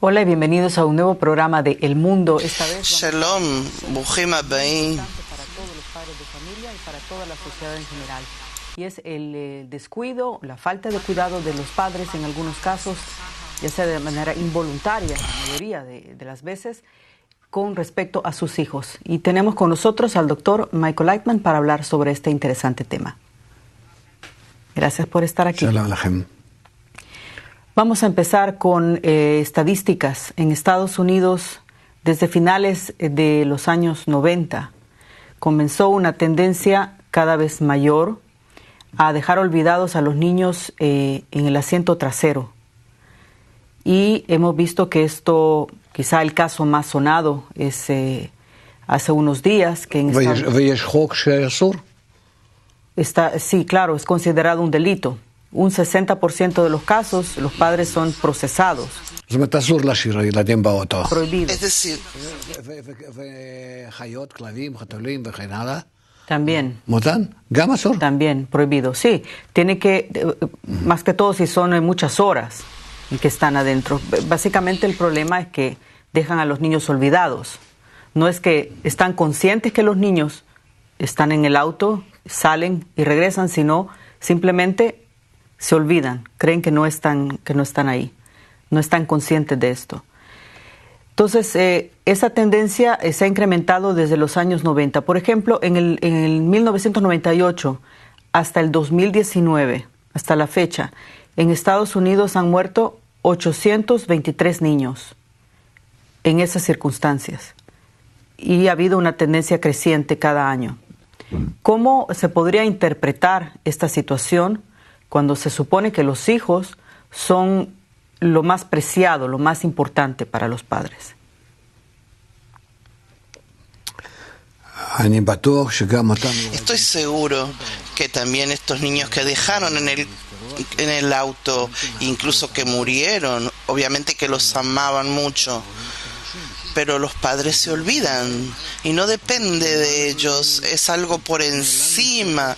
Hola y bienvenidos a un nuevo programa de El Mundo. Esta vez Shalom, Bruchim Habayim. para todos los padres de familia y para toda la sociedad en general. Y es el descuido, la falta de cuidado de los padres en algunos casos, ya sea de manera involuntaria, la mayoría de las veces, con respecto a sus hijos. Y tenemos con nosotros al doctor Michael Lightman para hablar sobre este interesante tema. Gracias por estar aquí. Shalom Lechem. Vamos a empezar con estadísticas. En Estados Unidos, desde finales de los años 90, comenzó una tendencia cada vez mayor a dejar olvidados a los niños en el asiento trasero. Y hemos visto que esto, quizá el caso más sonado, es hace unos días que en sí, claro, es considerado un delito. Un 60% de los casos, los padres son procesados. Prohibidos. Es decir, También prohibido. Sí, tiene que, más que todo si son muchas horas en que están adentro. Básicamente el problema es que dejan a los niños olvidados. No es que están conscientes que los niños están en el auto, salen y regresan, sino simplemente se olvidan, creen que no están ahí, no están conscientes de esto. Entonces, esa tendencia se ha incrementado desde los años 90. Por ejemplo, en el 1998 hasta el 2019, hasta la fecha, en Estados Unidos han muerto 823 niños en esas circunstancias. Y ha habido una tendencia creciente cada año. ¿Cómo se podría interpretar esta situación cuando se supone que los hijos son lo más preciado, lo más importante para los padres? estoy seguro que también estos niños que dejaron en el auto, incluso que murieron, obviamente que los amaban mucho, pero los padres se olvidan y no depende de ellos, es algo por encima,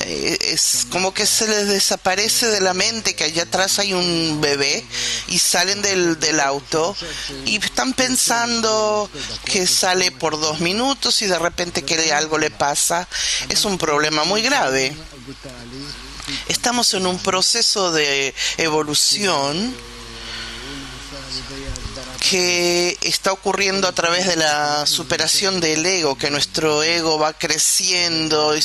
es como que se les desaparece de la mente que allá atrás hay un bebé y salen del auto y están pensando que sale por 2 minutos y de repente que algo le pasa. Es un problema muy grave. Estamos en un proceso de evolución que está ocurriendo a través de la superación del ego, que nuestro ego va creciendo,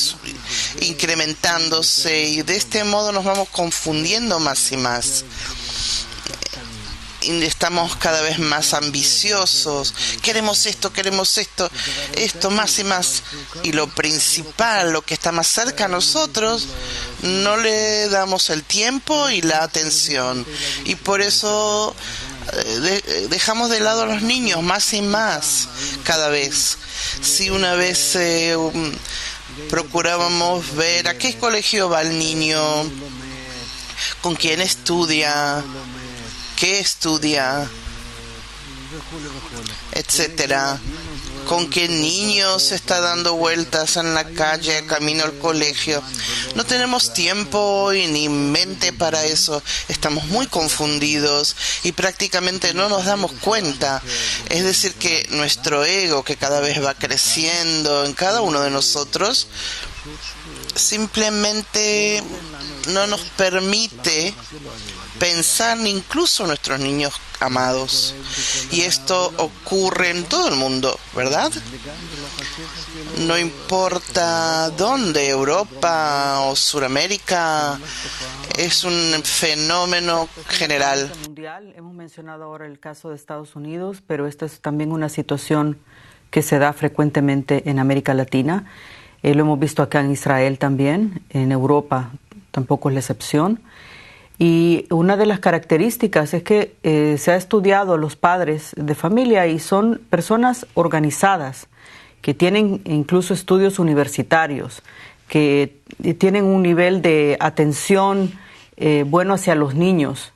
incrementándose, y de este modo nos vamos confundiendo más y más. Y estamos cada vez más ambiciosos, queremos esto, esto más y más, y lo principal, lo que está más cerca a nosotros, no le damos el tiempo y la atención, y por eso dejamos de lado a los niños más y más cada vez. Si una vez procurábamos ver a qué colegio va el niño, con quién estudia, qué estudia, etcétera, con qué niños se está dando vueltas en la calle camino al colegio. No tenemos tiempo y ni mente para eso. Estamos muy confundidos y prácticamente no nos damos cuenta. Es decir, que nuestro ego, que cada vez va creciendo en cada uno de nosotros, simplemente no nos permite pensar incluso en nuestros niños amados. Y esto ocurre en todo el mundo, ¿verdad? No importa dónde, Europa o Sudamérica, es un fenómeno general. Mundial. Hemos mencionado ahora el caso de Estados Unidos, pero esta es también una situación que se da frecuentemente en América Latina. Lo hemos visto acá en Israel también, en Europa tampoco es la excepción. Y una de las características es que se ha estudiado a los padres de familia y son personas organizadas, que tienen incluso estudios universitarios, que tienen un nivel de atención bueno hacia los niños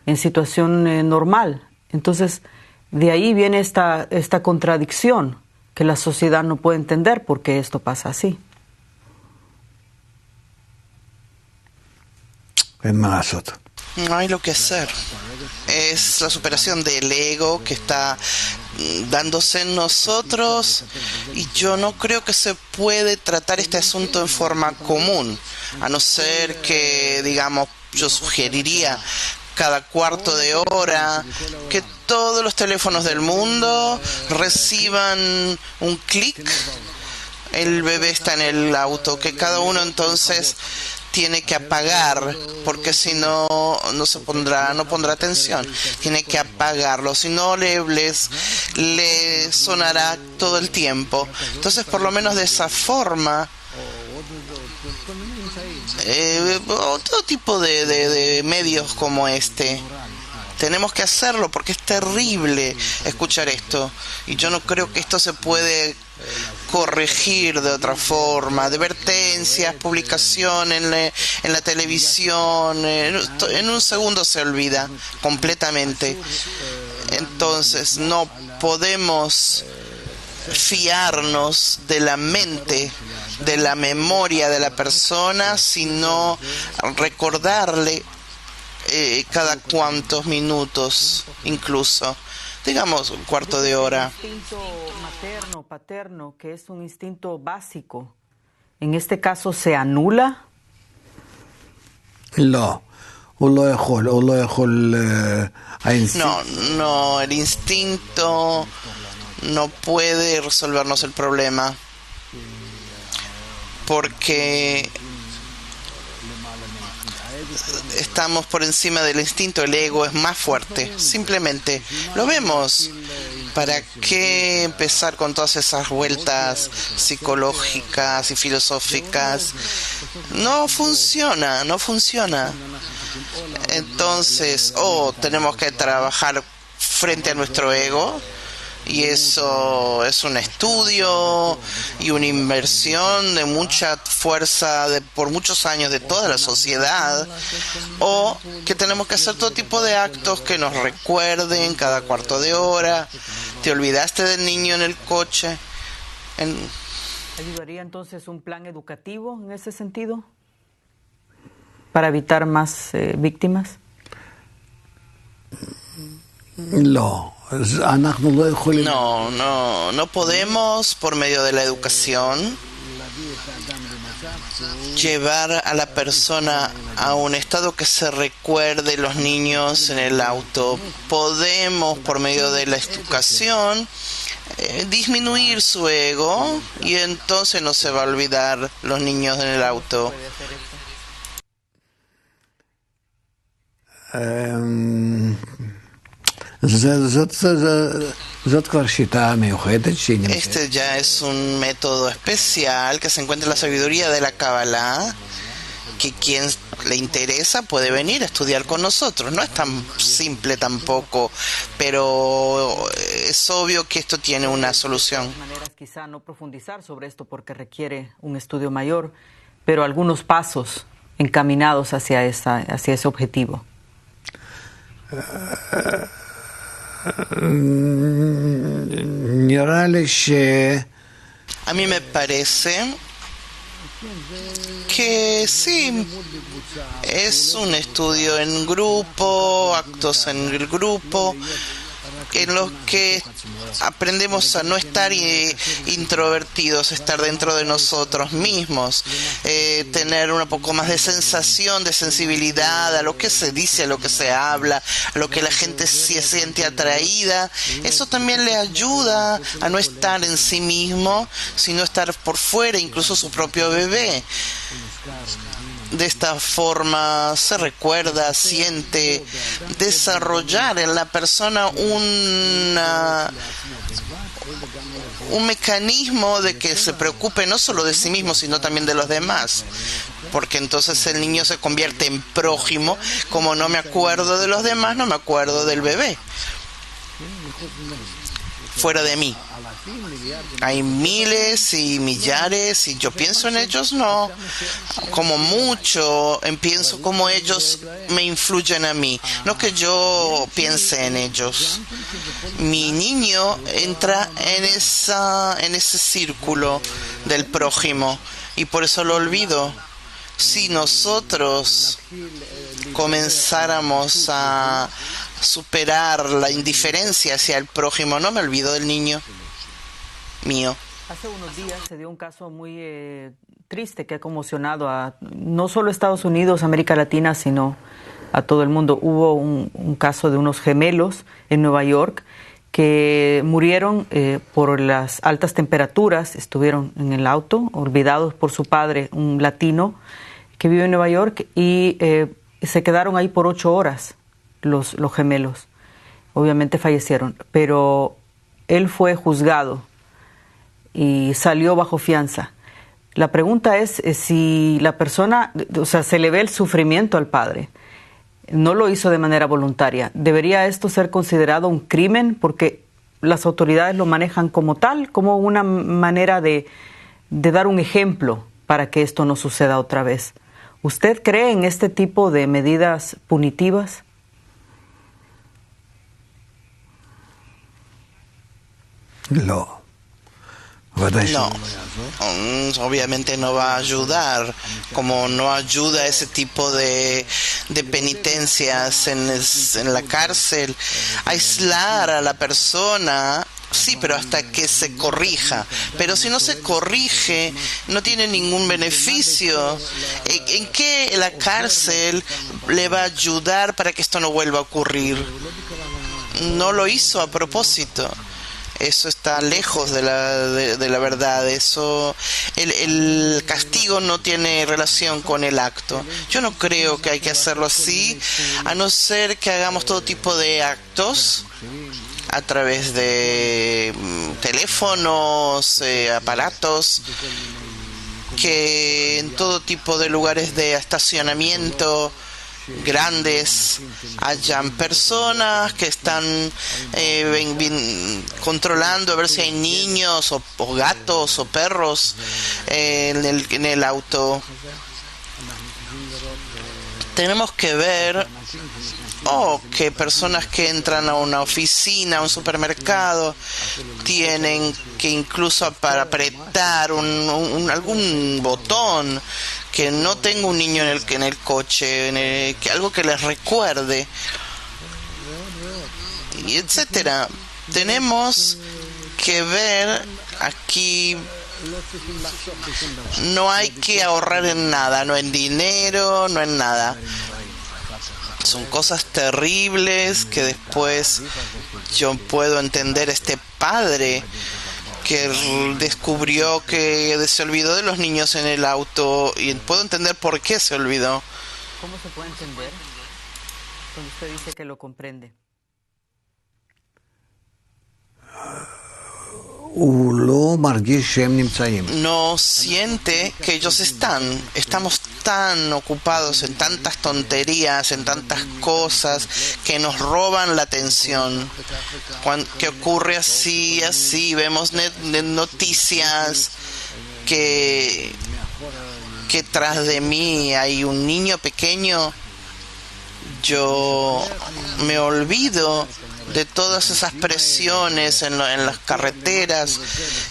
en situación normal. Entonces, de ahí viene esta contradicción que la sociedad no puede entender por qué esto pasa así. No hay lo que hacer. es la superación del ego que está dándose en nosotros, y yo no creo que se puede tratar este asunto en forma común, a no ser que, digamos, yo sugeriría cada cuarto de hora que todos los teléfonos del mundo reciban un clic. El bebé está en el auto, que cada uno entonces tiene que apagar, porque si no, no pondrá atención. Tiene que apagarlo, si no le sonará todo el tiempo. Entonces, por lo menos de esa forma, todo tipo de medios como este, tenemos que hacerlo, porque es terrible escuchar esto, y yo no creo que esto se puede corregir de otra forma. Advertencias, publicación en la televisión, en un segundo se olvida completamente. Entonces no podemos fiarnos de la mente, de la memoria de la persona, sino recordarle cada cuantos minutos, incluso, digamos, un cuarto de hora. El instinto materno, paterno, que es un instinto básico, en este caso se anula. No, el instinto no puede resolvernos el problema, porque estamos por encima del instinto. El ego es más fuerte, simplemente lo vemos. ¿Para qué empezar con todas esas vueltas psicológicas y filosóficas? No funciona. Entonces, tenemos que trabajar frente a nuestro ego, y eso es un estudio y una inversión de mucha fuerza por muchos años de toda la sociedad, o que tenemos que hacer todo tipo de actos que nos recuerden cada cuarto de hora. ¿Te olvidaste del niño en el coche? ¿Ayudaría entonces un plan educativo en ese sentido para evitar más víctimas? No podemos, por medio de la educación, llevar a la persona a un estado que se recuerde los niños en el auto. Podemos, por medio de la educación, disminuir su ego, y entonces no se va a olvidar los niños en el auto. Este ya es un método especial que se encuentra en la sabiduría de la Kabbalah, que quien le interesa puede venir a estudiar con nosotros. No es tan simple tampoco, pero es obvio que esto tiene una solución. De maneras, quizá no profundizar sobre esto porque requiere un estudio mayor, pero algunos pasos encaminados hacia ese objetivo. A mí me parece que sí, es un estudio en grupo, actos en el grupo, en los que aprendemos a no estar introvertidos, estar dentro de nosotros mismos, tener un poco más de sensación, de sensibilidad a lo que se dice, a lo que se habla, a lo que la gente se siente atraída. Eso también le ayuda a no estar en sí mismo, sino estar por fuera, incluso su propio bebé. De esta forma se recuerda, siente, desarrollar en la persona un mecanismo de que se preocupe no solo de sí mismo, sino también de los demás. Porque entonces el niño se convierte en prójimo. Como no me acuerdo de los demás, no me acuerdo del bebé. Fuera de mí hay miles y millares, y yo pienso en ellos, no. Como mucho pienso como ellos me influyen a mí, no que yo piense en ellos. Mi niño entra en ese círculo del prójimo, y por eso lo olvido. Si nosotros comenzáramos a superar la indiferencia hacia el prójimo. No me olvido del niño mío. Hace unos días se dio un caso muy triste que ha conmocionado a no solo Estados Unidos, América Latina, sino a todo el mundo. Hubo un caso de unos gemelos en Nueva York que murieron por las altas temperaturas. Estuvieron en el auto, olvidados por su padre, un latino que vive en Nueva York, y se quedaron ahí por 8 horas los gemelos. Obviamente fallecieron, pero él fue juzgado y salió bajo fianza. La pregunta es si la persona, o sea, se le ve el sufrimiento al padre. No lo hizo de manera voluntaria. ¿Debería esto ser considerado un crimen? Porque las autoridades lo manejan como tal, como una manera de dar un ejemplo para que esto no suceda otra vez. ¿Usted cree en este tipo de medidas punitivas? No, obviamente no va a ayudar, como no ayuda ese tipo de penitencias en la cárcel. Aislar a la persona, sí, pero hasta que se corrija. Pero si no se corrige, no tiene ningún beneficio. ¿En qué la cárcel le va a ayudar para que esto no vuelva a ocurrir? No lo hizo a propósito. Eso está lejos de la verdad. Eso, el castigo no tiene relación con el acto. Yo no creo que hay que hacerlo así, a no ser que hagamos todo tipo de actos a través de teléfonos, aparatos, que en todo tipo de lugares de estacionamiento grandes hayan personas que están controlando a ver si hay niños o gatos o perros en el auto. Tenemos que ver que personas que entran a una oficina, a un supermercado, tienen que incluso para apretar algún botón, que no tenga un niño en el coche, que algo que les recuerde, y etcétera. Tenemos que ver aquí. No hay que ahorrar en nada, no en dinero, no en nada. Son cosas terribles que después yo puedo entender este padre que descubrió que se olvidó de los niños en el auto, y puedo entender por qué se olvidó. ¿Cómo se puede entender cuando usted dice que lo comprende? No siente que ellos estamos tan ocupados en tantas tonterías, en tantas cosas que nos roban la atención. Que ocurre así, vemos noticias que tras de mí hay un niño pequeño. Yo me olvido de todas esas presiones en las carreteras,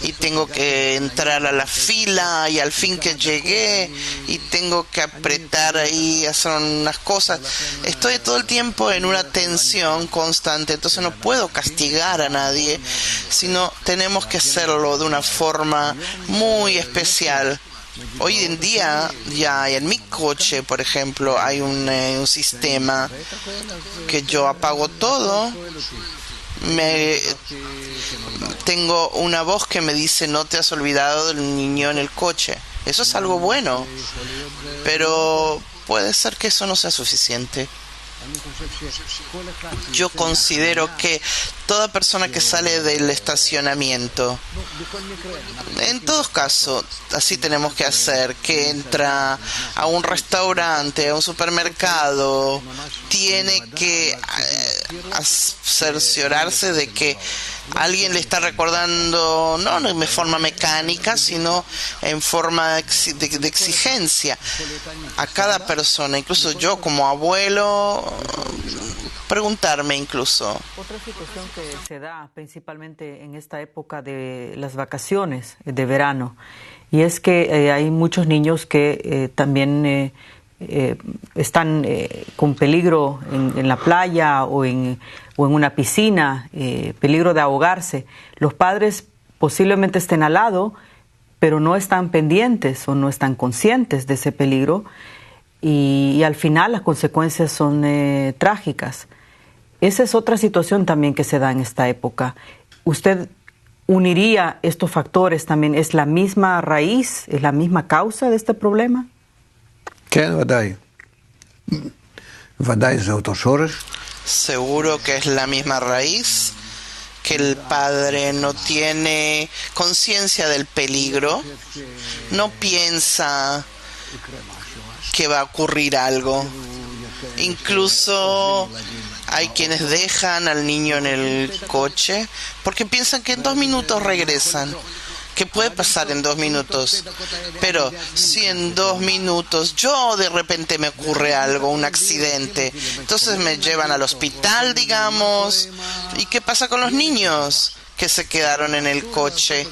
y tengo que entrar a la fila, y al fin que llegué y tengo que apretar ahí, hacer unas cosas. Estoy todo el tiempo en una tensión constante, entonces no puedo castigar a nadie, sino tenemos que hacerlo de una forma muy especial. Hoy en día ya en mi coche, por ejemplo, hay un sistema que yo apago todo. Tengo una voz que me dice: no te has olvidado del niño en el coche. Eso es algo bueno, pero puede ser que eso no sea suficiente. Yo considero que toda persona que sale del estacionamiento, en todos casos, así tenemos que hacer, que entra a un restaurante, a un supermercado, tiene que cerciorarse de que alguien le está recordando, no de forma mecánica, sino en forma de exigencia a cada persona, incluso yo como abuelo, preguntarme incluso. Otra situación que se da principalmente en esta época de las vacaciones de verano, y es que hay muchos niños que también están con peligro en la playa o en una piscina, peligro de ahogarse. Los padres posiblemente estén al lado, pero no están pendientes o no están conscientes de ese peligro y al final las consecuencias son trágicas. Esa es otra situación también que se da en esta época. ¿Usted uniría estos factores también? ¿Es la misma raíz, es la misma causa de este problema? כן, ודאי. ודאי זה אותו שורש. Seguro que es la misma raíz, que el padre no tiene conciencia del peligro, no piensa que va a ocurrir algo. Incluso hay quienes dejan al niño en el coche porque piensan que en 2 minutos regresan. ¿Qué puede pasar en 2 minutos? Pero si en 2 minutos yo de repente me ocurre algo, un accidente, entonces me llevan al hospital, digamos. ¿Y qué pasa con los niños que se quedaron en el coche?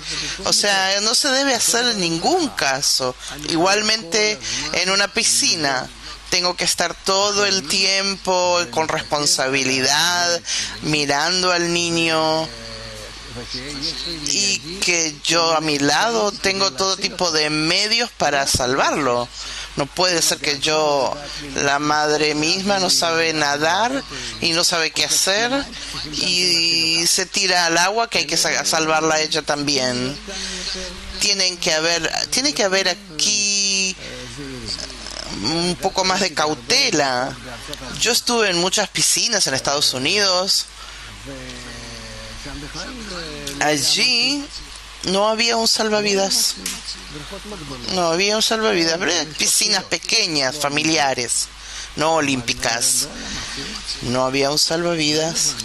O sea, no se debe hacer en ningún caso. Igualmente en una piscina. Tengo que estar todo el tiempo con responsabilidad, mirando al niño. Y que yo a mi lado tengo todo tipo de medios para salvarlo. No puede ser que la madre misma no sabe nadar y no sabe qué hacer y se tira al agua, que hay que salvarla a ella también. Tiene que haber aquí un poco más de cautela. Yo estuve en muchas piscinas en Estados Unidos. Allí no había un salvavidas. No había un salvavidas. Pero eran piscinas pequeñas, familiares, no olímpicas. No había un salvavidas.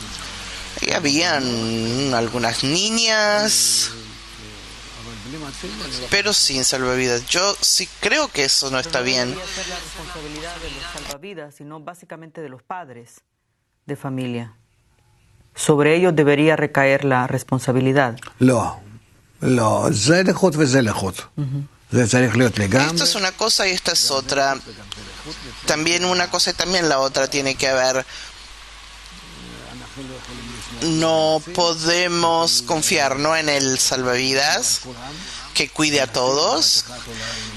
Y habían algunas niñas, pero sin salvavidas. Yo sí creo que eso no está bien. No debería ser la responsabilidad de los salvavidas, sino básicamente de los padres de familia. Sobre ellos debería recaer la responsabilidad. לא, זה לחוד וזה לחוד. זה צריך להיות לגמרי. Esto es una cosa y esta es otra. También una cosa y también la otra tiene que haber. No podemos confiar en el salvavidas que cuide a todos,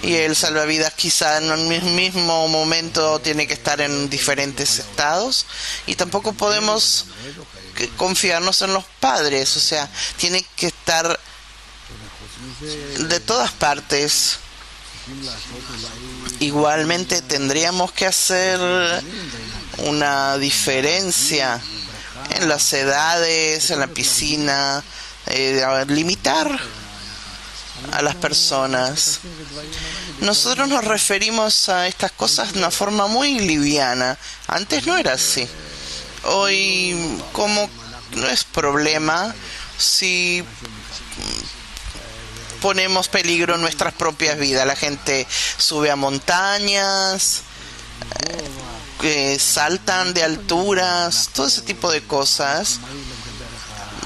y el salvavidas quizá en el mismo momento tiene que estar en diferentes estados, y tampoco podemos confiarnos en los padres, o sea, tiene que estar de todas partes. Igualmente tendríamos que hacer una diferencia en las edades, en la piscina, limitar a las personas. Nosotros nos referimos a estas cosas de una forma muy liviana. Antes no era así. Hoy, como no es problema si ponemos peligro en nuestras propias vidas. La gente sube a montañas, saltan de alturas, todo ese tipo de cosas.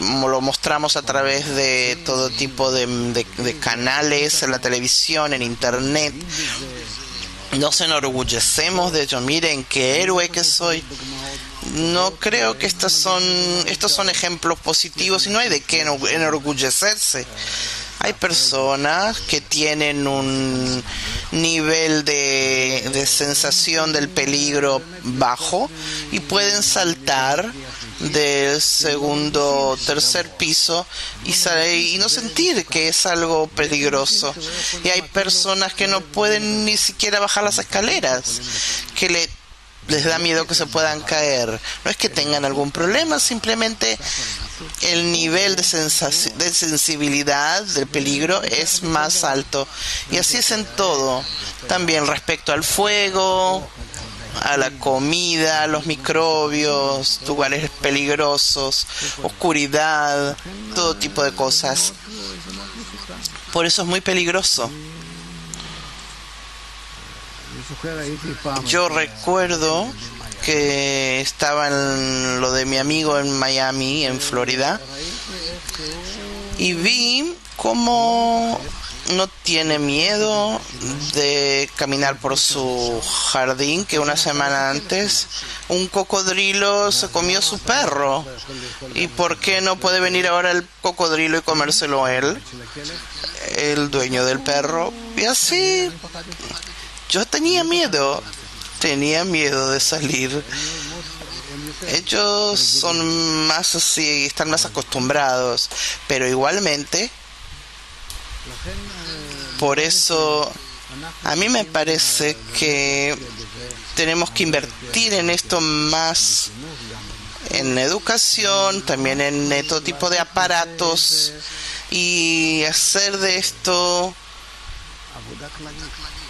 Lo mostramos a través de todo tipo de canales, en la televisión, en internet. Nos enorgullecemos de ello. Miren qué héroe que soy. No creo que estos son ejemplos positivos y no hay de qué enorgullecerse. Hay personas que tienen un nivel de sensación del peligro bajo y pueden saltar del segundo o tercer piso y no sentir que es algo peligroso. Y hay personas que no pueden ni siquiera bajar las escaleras, que les da miedo que se puedan caer. No es que tengan algún problema, simplemente el nivel de sensibilidad del peligro es más alto. Y así es en todo. También respecto al fuego, a la comida, a los microbios, lugares peligrosos, oscuridad, todo tipo de cosas. Por eso es muy peligroso. Yo recuerdo que estaba en lo de mi amigo en Miami, en Florida, y vi cómo no tiene miedo de caminar por su jardín, que una semana antes un cocodrilo se comió su perro. ¿Y por qué no puede venir ahora el cocodrilo y comérselo él, el dueño del perro? Y así yo tenía miedo de salir. Ellos son más así, están más acostumbrados, pero igualmente, por eso a mí me parece que tenemos que invertir en esto más, en educación, también en todo tipo de aparatos, y hacer de esto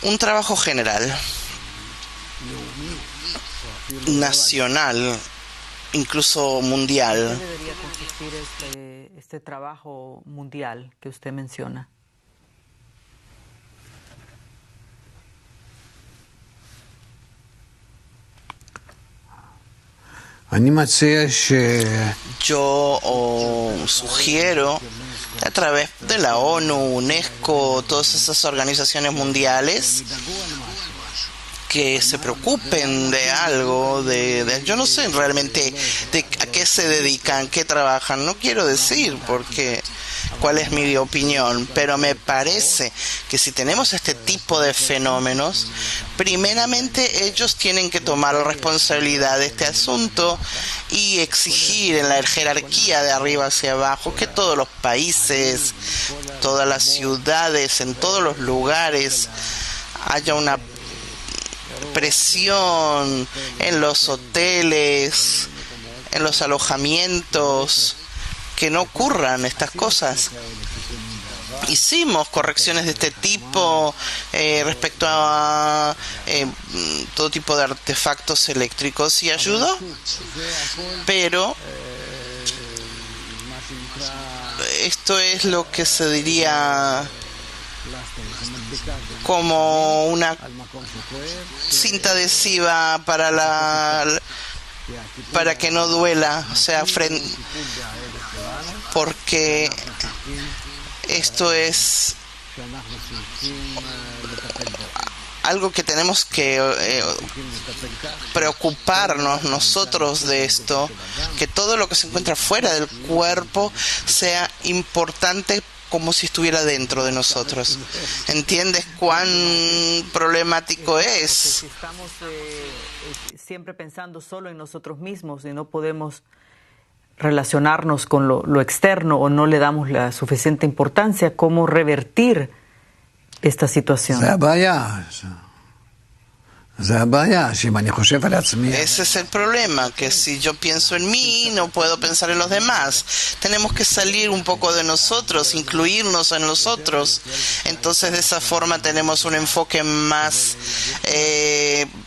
un trabajo general, nacional, incluso mundial. ¿En qué debería consistir este trabajo mundial que usted menciona? Yo sugiero, a través de la ONU, UNESCO, todas esas organizaciones mundiales, que se preocupen de algo, yo no sé realmente a qué se dedican, qué trabajan, no quiero decir porque cuál es mi opinión, pero me parece que si tenemos este tipo de fenómenos, primeramente ellos tienen que tomar la responsabilidad de este asunto y exigir en la jerarquía de arriba hacia abajo que todos los países, todas las ciudades, en todos los lugares haya una presión en los hoteles, en los alojamientos, que no ocurran estas cosas. Hicimos correcciones de este tipo respecto a todo tipo de artefactos eléctricos y ayudó, pero esto es lo que se diría como una cinta adhesiva para que no duela, o sea, porque esto es algo que tenemos que preocuparnos nosotros de esto, que todo lo que se encuentra fuera del cuerpo sea importante como si estuviera dentro de nosotros. ¿Entiendes cuán problemático es? Estamos siempre pensando solo en nosotros mismos y no podemos relacionarnos con lo externo o no le damos la suficiente importancia. ¿Cómo revertir esta situación? Ese es el problema, que si yo pienso en mí, no puedo pensar en los demás. Tenemos que salir un poco de nosotros, incluirnos en los otros. Entonces, de esa forma tenemos un enfoque más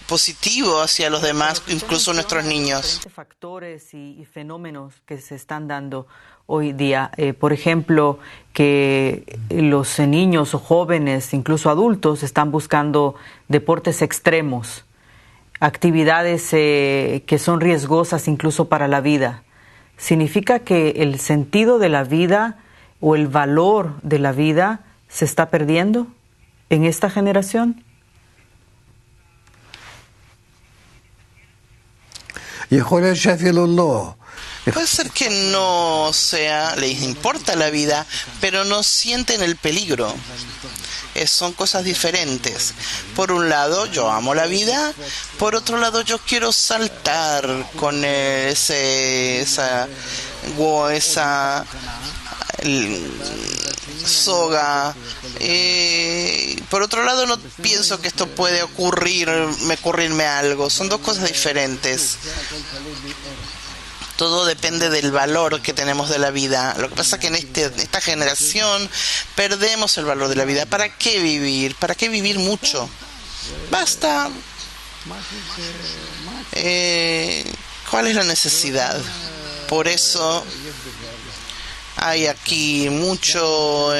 positivo hacia los demás, incluso nuestros niños. Factores y fenómenos que se están dando hoy día, por ejemplo, que los niños o jóvenes, incluso adultos, están buscando deportes extremos, actividades que son riesgosas incluso para la vida. ¿Significa que el sentido de la vida o el valor de la vida se está perdiendo en esta generación? Puede ser que no sea, les importa la vida, pero no sienten el peligro. Son cosas diferentes. Por un lado, yo amo la vida, por otro lado, yo quiero saltar con esa soga. Por otro lado, no pienso que esto puede ocurrirme algo. Son dos cosas diferentes. Todo depende del valor que tenemos de la vida. Lo que pasa es que en esta generación perdemos el valor de la vida. ¿Para qué vivir? ¿Para qué vivir mucho? Basta. ¿Cuál es la necesidad? Por eso Hay aquí mucho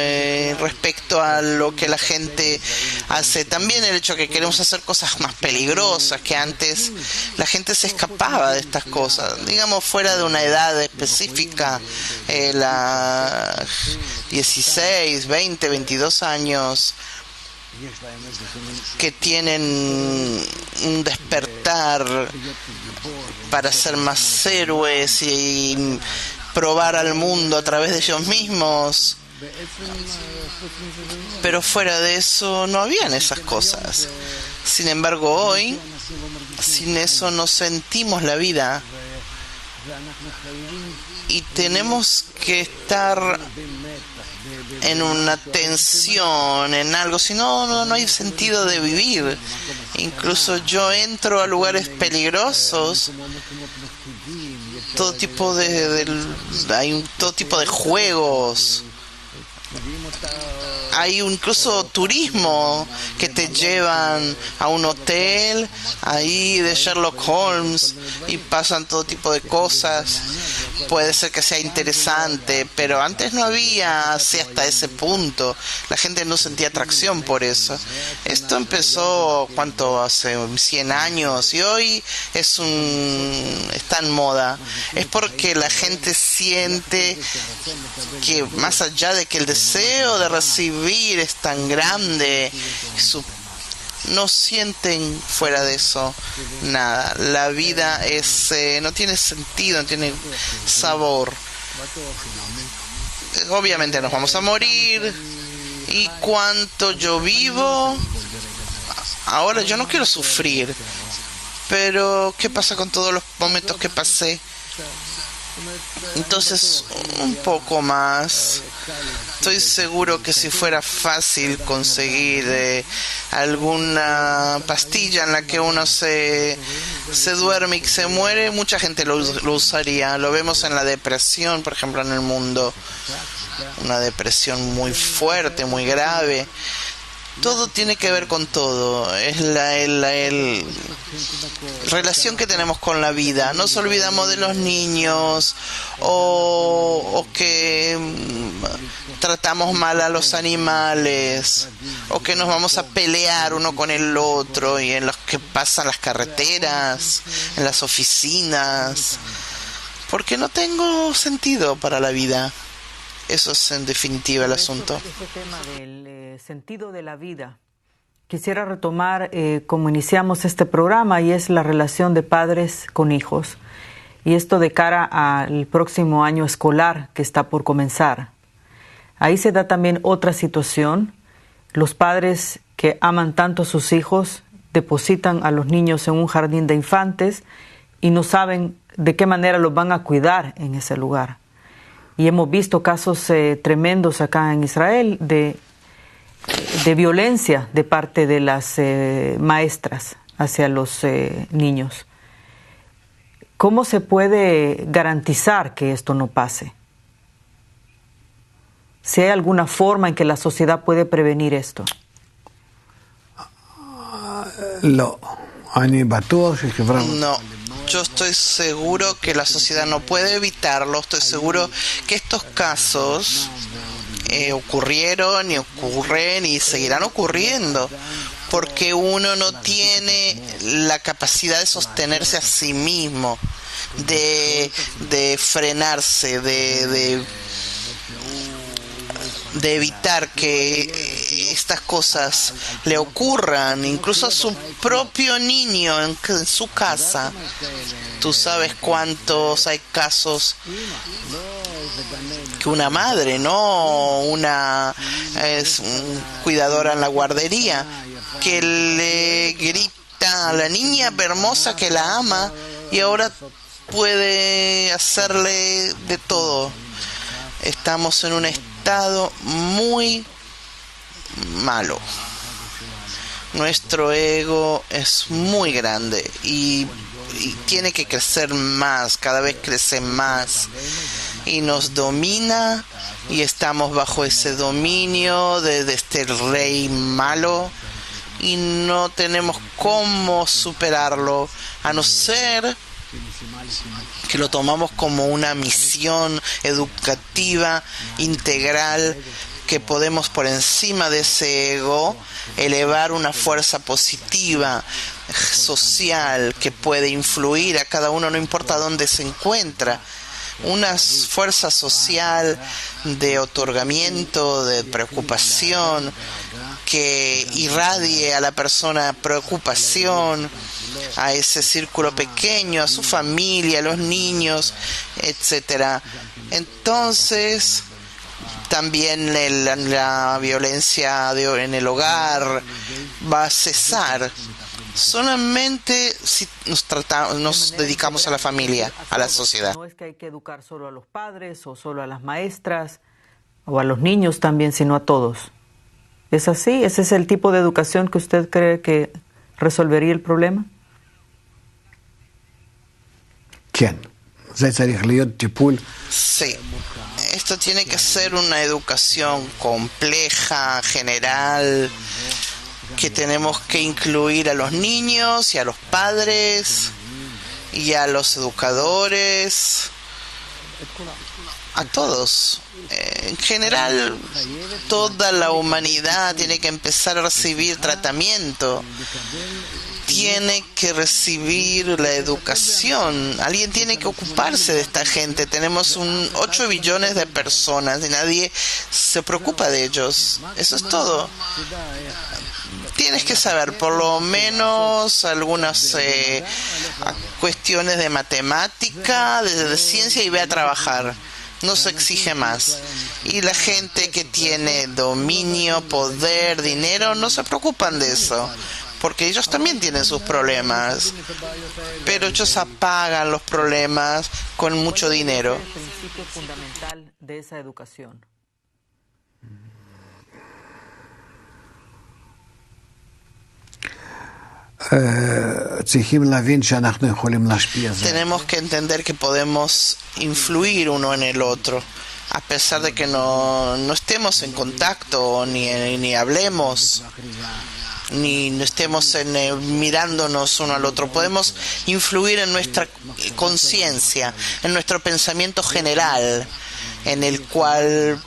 respecto a lo que la gente hace. También el hecho que queremos hacer cosas más peligrosas, que antes la gente se escapaba de estas cosas. Digamos, fuera de una edad específica, la 16, 20, 22 años, que tienen un despertar para ser más héroes y probar al mundo a través de ellos mismos, pero fuera de eso no habían esas cosas. Sin embargo, hoy, sin eso no sentimos la vida y tenemos que estar en una tensión, en algo, si no, no hay sentido de vivir. Incluso yo entro a lugares peligrosos, todo tipo hay todo tipo de juegos, hay incluso turismo que te llevan a un hotel ahí de Sherlock Holmes y pasan todo tipo de cosas. Puede ser que sea interesante, pero antes no había así hasta ese punto. La gente no sentía atracción por eso. Esto empezó, ¿cuánto? Hace 100 años y hoy está en moda. Es porque la gente siente que más allá de que el deseo de recibir es tan grande, no sienten fuera de eso nada. La vida no tiene sentido, no tiene sabor. Obviamente nos vamos a morir. Y cuánto yo vivo, ahora yo no quiero sufrir, pero ¿qué pasa con todos los momentos que pasé? Entonces, un poco más. Estoy seguro que si fuera fácil conseguir alguna pastilla en la que uno se duerme y se muere, mucha gente lo usaría. Lo vemos en la depresión, por ejemplo, en el mundo. Una depresión muy fuerte, muy grave. Todo tiene que ver con todo. Es la relación que tenemos con la vida. Nos olvidamos de los niños o que tratamos mal a los animales o que nos vamos a pelear uno con el otro y en los que pasan las carreteras, en las oficinas, porque no tengo sentido para la vida. Eso es en definitiva el asunto. Ese tema del sentido de la vida. Quisiera retomar como iniciamos este programa, y es la relación de padres con hijos. Y esto de cara al próximo año escolar que está por comenzar. Ahí se da también otra situación. Los padres que aman tanto a sus hijos depositan a los niños en un jardín de infantes y no saben de qué manera los van a cuidar en ese lugar. Y hemos visto casos tremendos acá en Israel de violencia de parte de las maestras hacia los niños. ¿Cómo se puede garantizar que esto no pase? ¿Si hay alguna forma en que la sociedad puede prevenir esto? No. Yo estoy seguro que la sociedad no puede evitarlo. Estoy seguro que estos casos ocurrieron y ocurren y seguirán ocurriendo, porque uno no tiene la capacidad de sostenerse a sí mismo, de frenarse, de evitar que estas cosas le ocurran, incluso a su propio niño en su casa. Tú sabes cuántos hay casos que una madre, una cuidadora en la guardería, que le grita a la niña hermosa que la ama y ahora puede hacerle de todo. Estamos en un estado muy malo. Nuestro ego es muy grande y tiene que crecer más, cada vez crece más y nos domina, y estamos bajo ese dominio de este rey malo y no tenemos cómo superarlo, a no ser que lo tomamos como una misión educativa integral, que podemos por encima de ese ego elevar una fuerza positiva social que puede influir a cada uno, no importa dónde se encuentra. Una fuerza social de otorgamiento, de preocupación, que irradie a la persona preocupación, a ese círculo pequeño, a su familia, a los niños, etcétera. Entonces, también la violencia en el hogar va a cesar. Solamente si nos dedicamos a la familia, a la sociedad. No es que hay que educar solo a los padres o solo a las maestras o a los niños también, sino a todos. ¿Es así? ¿Ese es el tipo de educación que usted cree que resolvería el problema? ¿Quién? Sí. Esto tiene que ser una educación compleja, general, que tenemos que incluir a los niños y a los padres y a los educadores, a todos. En general, toda la humanidad tiene que empezar a recibir tratamiento, tiene que recibir la educación. Alguien tiene que ocuparse de esta gente. Tenemos 8 billones de personas y nadie se preocupa de ellos. Eso es todo. Tienes que saber por lo menos algunas cuestiones de matemática, de ciencia, y ve a trabajar. No se exige más. Y la gente que tiene dominio, poder, dinero, no se preocupan de eso, porque ellos también tienen sus problemas, pero ellos apagan los problemas con mucho dinero. ¿Cuál es el principio fundamental de esa educación? Tenemos que entender que podemos influir uno en el otro, a pesar de que no estemos en contacto, ni hablemos, ni no estemos mirándonos uno al otro. Podemos influir en nuestra conciencia, en nuestro pensamiento general, en el cual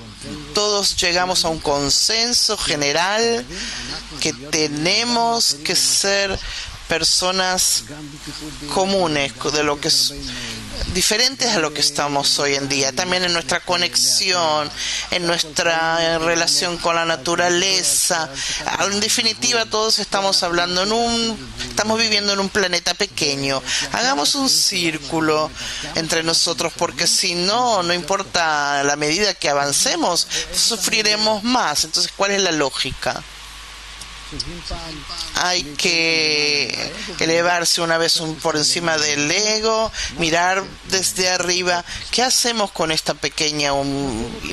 todos llegamos a un consenso general que tenemos que ser personas comunes, de lo que es diferentes a lo que estamos hoy en día. También en nuestra conexión, en nuestra relación con la naturaleza. En definitiva, todos estamos estamos viviendo en un planeta pequeño. Hagamos un círculo entre nosotros, porque si no, no importa la medida que avancemos, sufriremos más. Entonces, ¿cuál es la lógica? Hay que elevarse una vez por encima del ego, mirar desde arriba. ¿Qué hacemos con esta pequeña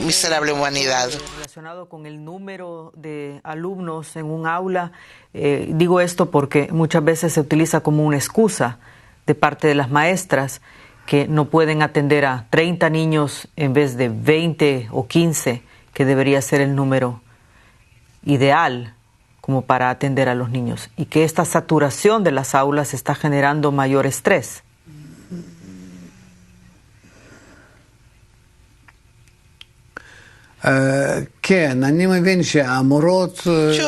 miserable humanidad? Relacionado con el número de alumnos en un aula, digo esto porque muchas veces se utiliza como una excusa de parte de las maestras, que no pueden atender a 30 niños en vez de 20 o 15, que debería ser el número ideal como para atender a los niños, y que esta saturación de las aulas está generando mayor estrés. Yo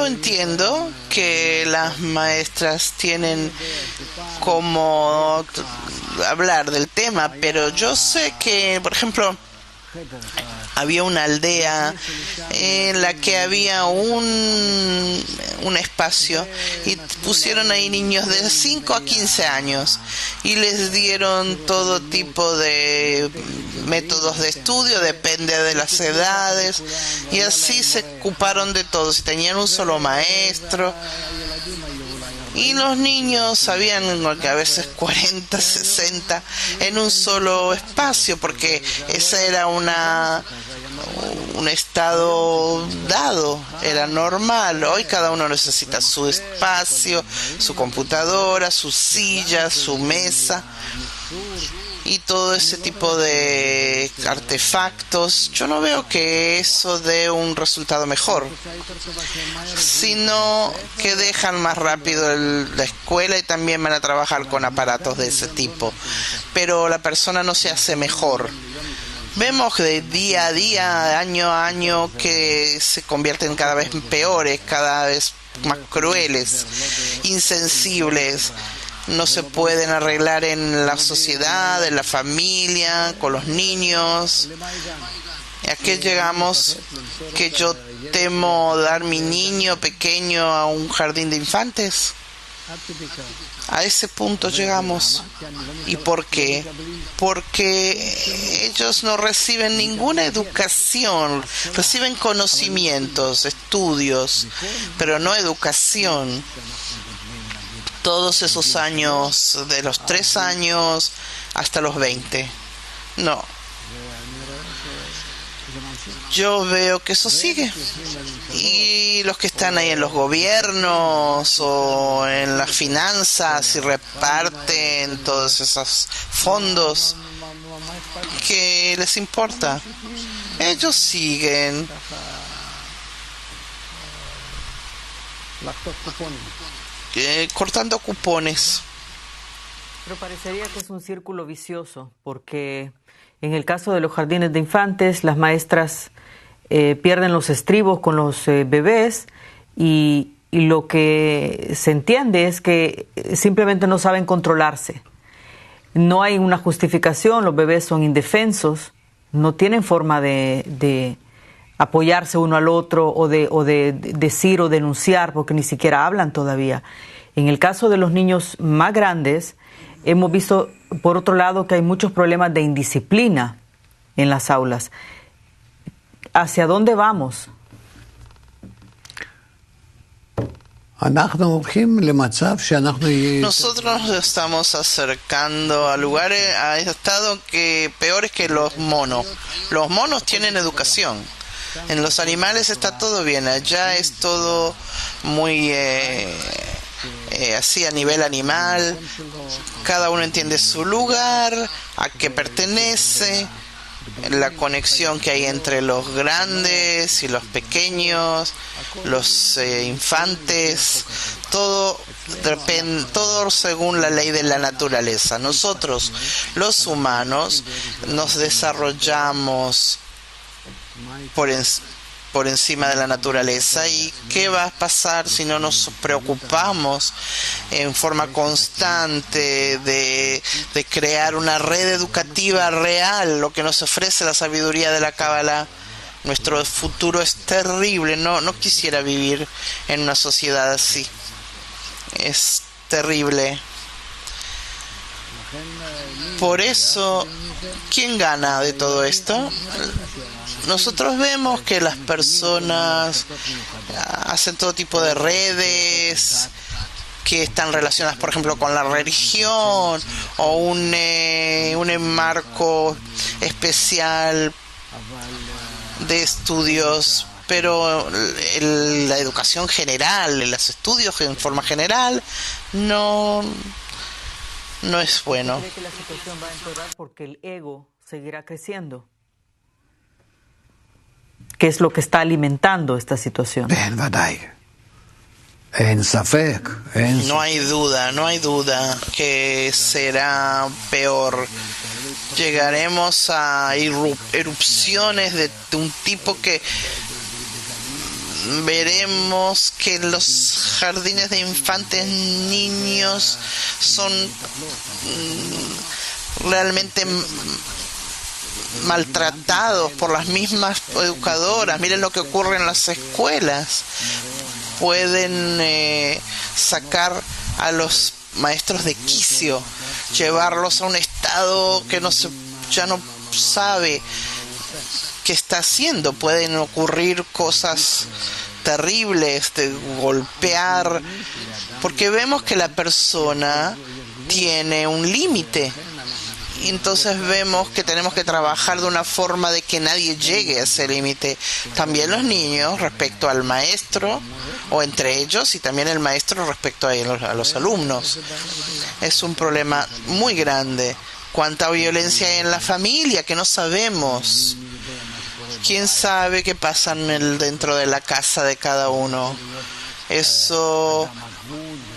entiendo que las maestras tienen como hablar del tema, pero yo sé que, por ejemplo, había una aldea en la que había un espacio y pusieron ahí niños de 5 a 15 años y les dieron todo tipo de métodos de estudio, depende de las edades, y así se ocuparon de todos y tenían un solo maestro. Y los niños sabían que a veces 40, 60 en un solo espacio, porque ese era un estado dado, era normal. Hoy cada uno necesita su espacio, su computadora, su silla, su mesa y todo ese tipo de artefactos, yo no veo que eso dé un resultado mejor, sino que dejan más rápido la escuela y también van a trabajar con aparatos de ese tipo, pero la persona no se hace mejor. Vemos de día a día, año a año, que se convierten cada vez peores, cada vez más crueles, insensibles. No se pueden arreglar en la sociedad, en la familia, con los niños. ¿Y a qué llegamos? Que yo temo dar mi niño pequeño a un jardín de infantes. A ese punto llegamos. ¿Y por qué? Porque ellos no reciben ninguna educación, reciben conocimientos, estudios, pero no educación. Todos esos años, de los 3 años hasta los 20. No. Yo veo que eso sigue. Y los que están ahí en los gobiernos o en las finanzas y reparten todos esos fondos, ¿qué les importa? Ellos siguen cortando cupones. Pero parecería que es un círculo vicioso, porque en el caso de los jardines de infantes, las maestras pierden los estribos con los bebés y lo que se entiende es que simplemente no saben controlarse. No hay una justificación, los bebés son indefensos, no tienen forma de apoyarse uno al otro o de decir o denunciar, porque ni siquiera hablan todavía. En el caso de los niños más grandes, hemos visto, por otro lado, que hay muchos problemas de indisciplina en las aulas. ¿Hacia dónde vamos? Nosotros nos estamos acercando a lugares, a estados peores que los monos. Los monos tienen educación. En los animales está todo bien. Allá es todo muy así a nivel animal. Cada uno entiende su lugar, a qué pertenece, la conexión que hay entre los grandes y los pequeños, los infantes, todo según la ley de la naturaleza. Nosotros, los humanos, nos desarrollamos por encima de la naturaleza. ¿Y qué va a pasar si no nos preocupamos en forma constante de crear una red educativa real, lo que nos ofrece la sabiduría de la Kabbalah? Nuestro futuro es terrible. No quisiera vivir en una sociedad así. Es terrible. Por eso, ¿quién gana de todo esto? Nosotros vemos que las personas hacen todo tipo de redes que están relacionadas, por ejemplo, con la religión o un marco especial de estudios, pero la educación general, los estudios en forma general, no es bueno. ¿Cree que la situación va a empeorar porque el ego seguirá creciendo? ¿Qué es lo que está alimentando esta situación? No hay duda que será peor. Llegaremos a erupciones de un tipo que veremos que los jardines de infantes niños son realmente maltratados por las mismas educadoras. Miren lo que ocurre en las escuelas. Pueden sacar a los maestros de quicio, llevarlos a un estado que ya no sabe qué está haciendo. Pueden ocurrir cosas terribles, de golpear, porque vemos que la persona tiene un límite. Entonces vemos que tenemos que trabajar de una forma de que nadie llegue a ese límite. También los niños respecto al maestro, o entre ellos, y también el maestro respecto a los alumnos. Es un problema muy grande. cuánta violencia hay en la familia que no sabemos. ¿Quién sabe qué pasa dentro de la casa de cada uno? Eso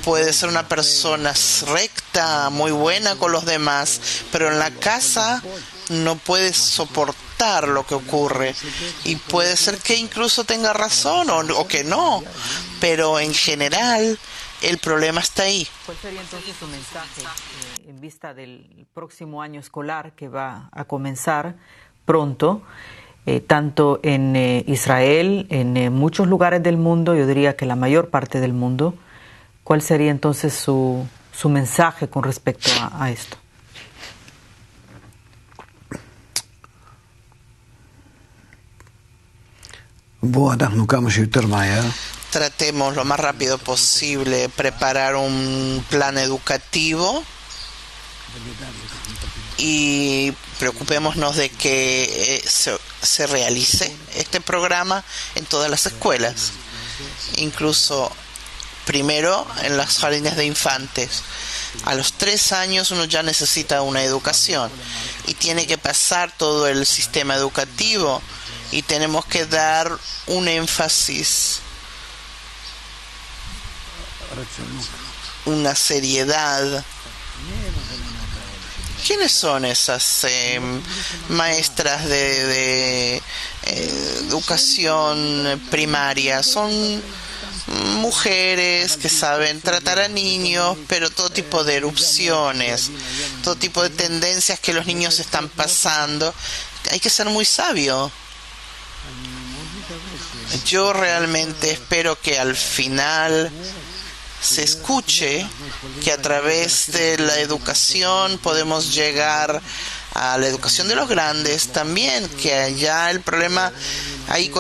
puede ser una persona recta, muy buena con los demás, pero en la casa no puede soportar lo que ocurre. Y puede ser que incluso tenga razón o que no, pero en general el problema está ahí. ¿Cuál sería entonces su mensaje en vista del próximo año escolar que va a comenzar pronto, tanto en Israel, en muchos lugares del mundo, yo diría que la mayor parte del mundo? ¿Cuál sería entonces su mensaje con respecto a esto? Tratemos lo más rápido posible preparar un plan educativo y preocupémonos de que se realice este programa en todas las escuelas, incluso primero en las jardines de infantes. A los 3 años uno ya necesita una educación y tiene que pasar todo el sistema educativo, y tenemos que dar un énfasis, una seriedad. ¿Quiénes son esas maestras de educación primaria? Son mujeres que saben tratar a niños, pero todo tipo de erupciones, todo tipo de tendencias que los niños están pasando. Hay que ser muy sabio. Yo realmente espero que al final se escuche que a través de la educación podemos llegar a la educación de los grandes también, que allá el problema, ahí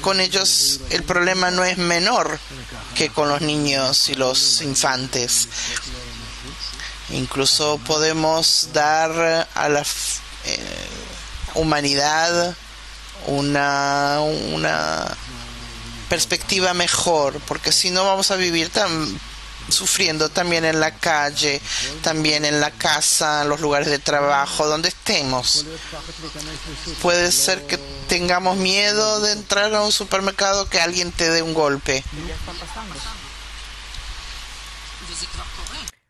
con ellos el problema no es menor que con los niños y los infantes. Incluso podemos dar a la humanidad una perspectiva mejor, porque si no vamos a vivir sufriendo también en la calle, también en la casa, en los lugares de trabajo, donde estemos. Puede ser que tengamos miedo de entrar a un supermercado, que alguien te dé un golpe.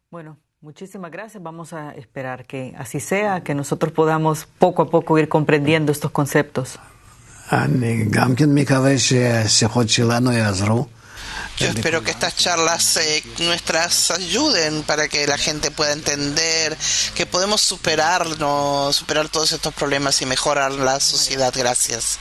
Bueno, muchísimas gracias. Vamos a esperar que así sea, que nosotros podamos poco a poco ir comprendiendo estos conceptos. Yo espero que estas charlas nuestras ayuden para que la gente pueda entender que podemos superar todos estos problemas y mejorar la sociedad. Gracias.